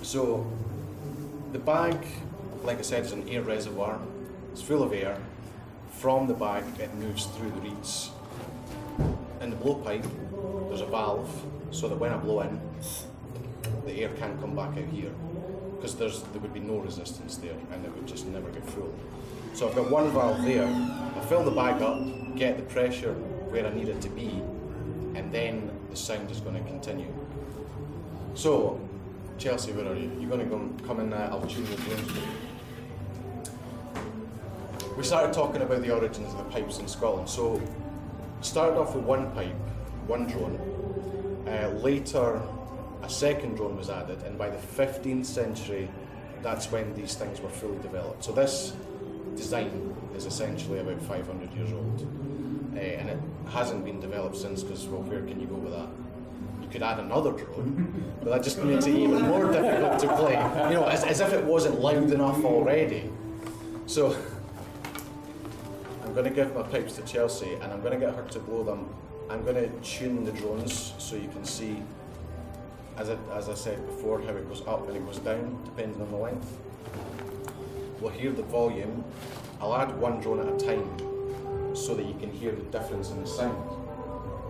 So the bag, like I said, is an air reservoir. It's full of air. From the bag, it moves through the reeds. In the blowpipe, there's a valve so that when I blow in, the air can't come back out here because there would be no resistance there and it would just never get full. So I've got one valve there. I fill the bag up, get the pressure where I need it to be, and then the sound is going to continue. So, Chelsea, where are you? You're going to come in, I'll tune your drones. We started talking about the origins of the pipes in Scotland. So, started off with one pipe, one drone. Later, a second drone was added, and by the 15th century, that's when these things were fully developed. So this design is essentially about 500 years old. And it hasn't been developed since, because, well, where can you go with that? You could add another drone, but that just makes it even more difficult to play. You know, as if it wasn't loud enough already. So, I'm going to give my pipes to Chelsea, and I'm going to get her to blow them. I'm going to tune the drones so you can see, as I said before, how it goes up and it goes down, depending on the length. We'll hear the volume. I'll add one drone at a time so that you can hear the difference in the sound.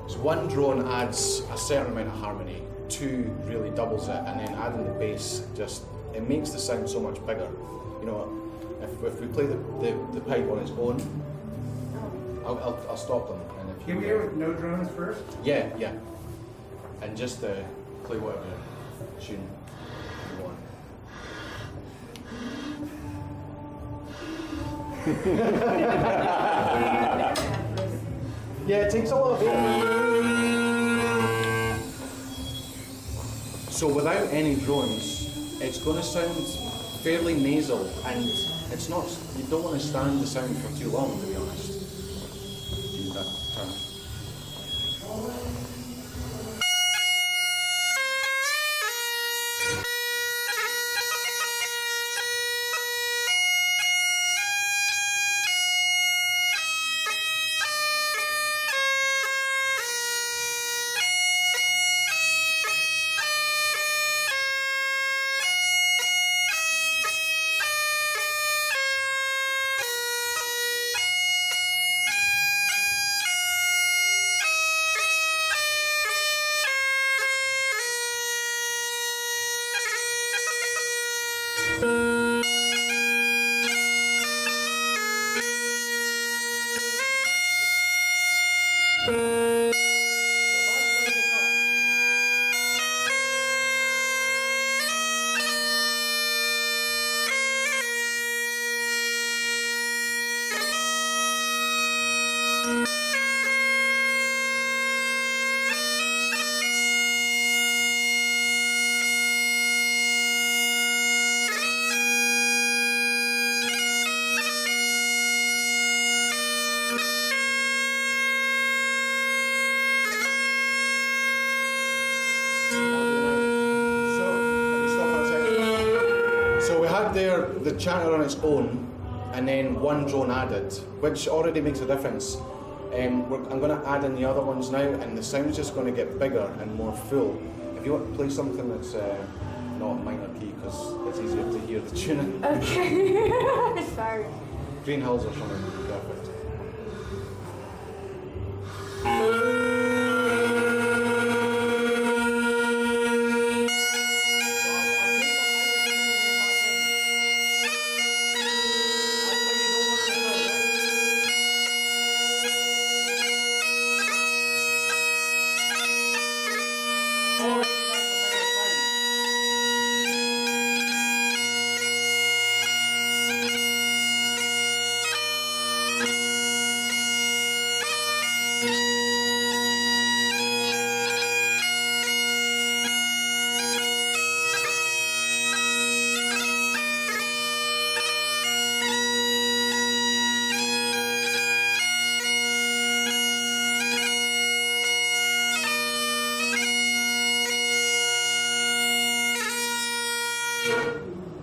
So one drone adds a certain amount of harmony, two really doubles it, and then adding the bass it makes the sound so much bigger. You know, if we play the pipe on its own, I'll stop them. And if Can we hear with no drones first? Yeah. And just play whatever tune you want. Yeah, it takes a lot of air. So without any drones, it's going to sound fairly nasal, and it's not. You don't want to stand the sound for too long, to be honest. Use that turn. There, the chanter on its own, and then one drone added, which already makes a difference. I'm going to add in the other ones now, and the sound's just going to get bigger and more full. If you want to play something that's not minor key, because it's easier to hear the tuning. Okay. Sorry. Green Hills or something, perfect.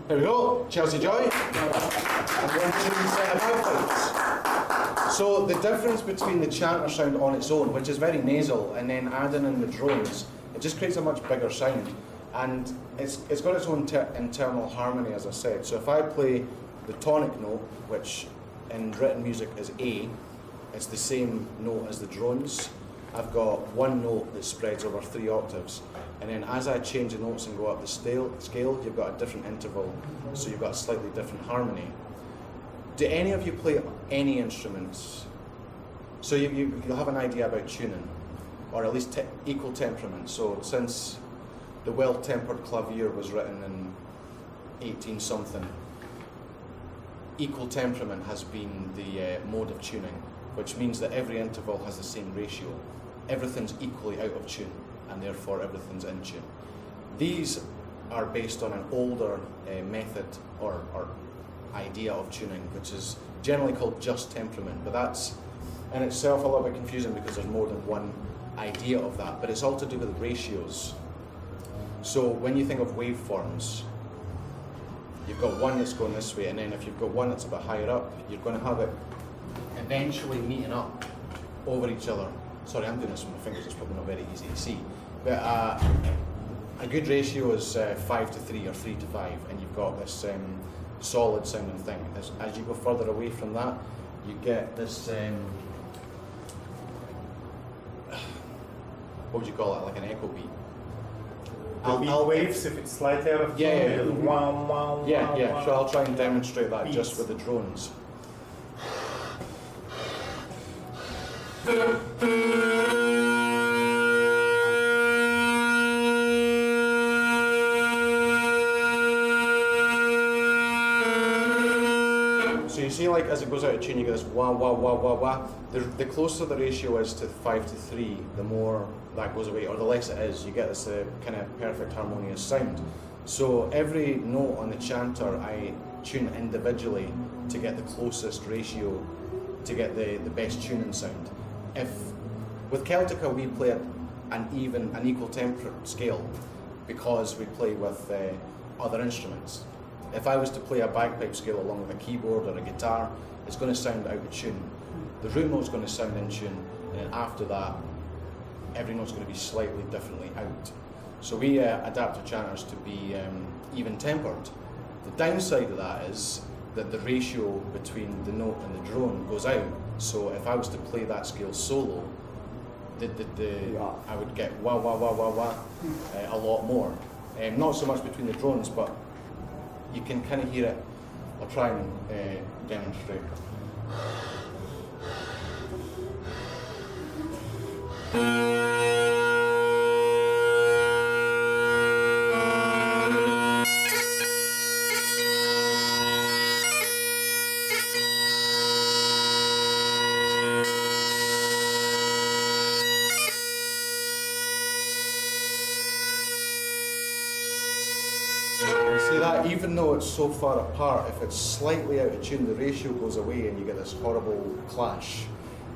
There we go, Chelsea Joy. And one tune set of bagpipes. So the difference between the chanter sound on its own, which is very nasal, and then adding in the drones, it just creates a much bigger sound. And it's got its own internal harmony, as I said. So if I play the tonic note, which in written music is A, it's the same note as the drones. I've got one note that spreads over 3 octaves, and then as I change the notes and go up the scale, you've got a different interval, so you've got a slightly different harmony. Do any of you play any instruments? So you'll have an idea about tuning, or at least equal temperament. So since the Well-Tempered Clavier was written in 18 something, equal temperament has been the mode of tuning, which means that every interval has the same ratio. Everything's equally out of tune, and therefore everything's in tune. These are based on an older method or idea of tuning, which is generally called just temperament, but that's in itself a little bit confusing because there's more than one idea of that, but it's all to do with ratios. So when you think of waveforms, you've got one that's going this way, and then if you've got one that's a bit higher up, you're going to have it eventually meeting up over each other. Sorry, I'm doing this with my fingers, it's probably not very easy to see. But a good ratio is 5 to 3 or 3 to 5, and you've got this solid sounding thing. As you go further away from that, you get this, what would you call it, like an echo beat. I'll waves if it's slightly out of tune. So I'll try and demonstrate that beats. Just with the drones. So you see, like as it goes out of tune, you get this wah wah wah wah wah. The closer the ratio is to 5 to 3, the more that goes away, or the less it is. You get this kind of perfect harmonious sound. So every note on the chanter I tune individually to get the closest ratio to get the best tuning sound. If with Celtica we play an equal temperate scale because we play with other instruments. If I was to play a bagpipe scale along with a keyboard or a guitar, it's going to sound out of tune. The root note's going to sound in tune, and then after that, every note's going to be slightly differently out. So we adapt our chanters to be even tempered. The downside of that is that the ratio between the note and the drone goes out. So if I was to play that scale solo, I would get wah wah wah wah wah a lot more. Not so much between the drones, but you can kind of hear it. I'll try and demonstrate. See that, even though it's so far apart, if it's slightly out of tune, the ratio goes away and you get this horrible clash.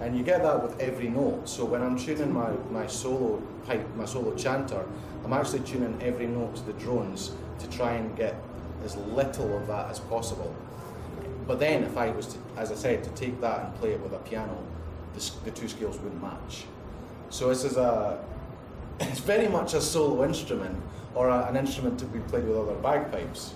And you get that with every note. So when I'm tuning my solo pipe, my solo chanter, I'm actually tuning every note to the drones to try and get as little of that as possible. But then if I was to, as I said, to take that and play it with a piano, the two scales wouldn't match. So this is it's very much a solo instrument, or an instrument to be played with other bagpipes.